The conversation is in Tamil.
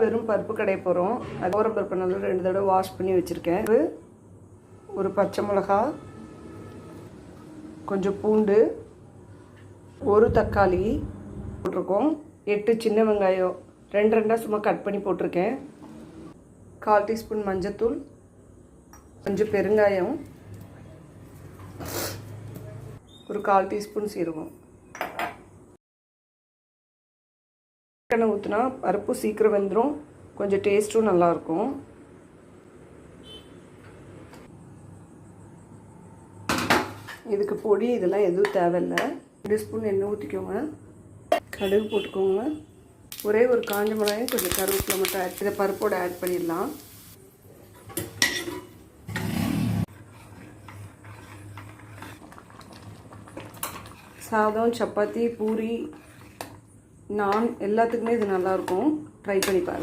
வெறும் பருப்பு கடைய போகிறோம். அது ஓரம் பருப்பு நல்லா 2 தடவை வாஷ் பண்ணி வச்சுருக்கேன். ஒரு பச்சை மிளகா, கொஞ்சம் பூண்டு, ஒரு தக்காளி போட்டிருக்கோம். 8 சின்ன வெங்காயம் 2 சும்மா கட் பண்ணி போட்டிருக்கேன். 1/4 டீஸ்பூன் மஞ்சத்தூள், கொஞ்சம் பெருங்காயம், ஒரு 1/4 டீஸ்பூன் சீரகம். எண்ணெய் ஊற்றினா பருப்பு சீக்கிரம் வெந்துடும், கொஞ்சம் டேஸ்ட்டும் நல்லாயிருக்கும். இதுக்கு பொடி இதெல்லாம் எதுவும் தேவையில்லை. 2 ஸ்பூன் எண்ணெய் ஊற்றிக்கோங்க. கடுகு போட்டுக்கோங்க. ஒரே ஒரு காஞ்ச மிளகாயும் கொஞ்சம் கருவேப்பிலை மட்டும் இதை பருப்போடு ஆட் பண்ணிடலாம். சாதம், சப்பாத்தி, பூரி, நான் எல்லாத்துக்குமே இது நல்லாயிருக்கும். ட்ரை பண்ணி பாருங்கள்.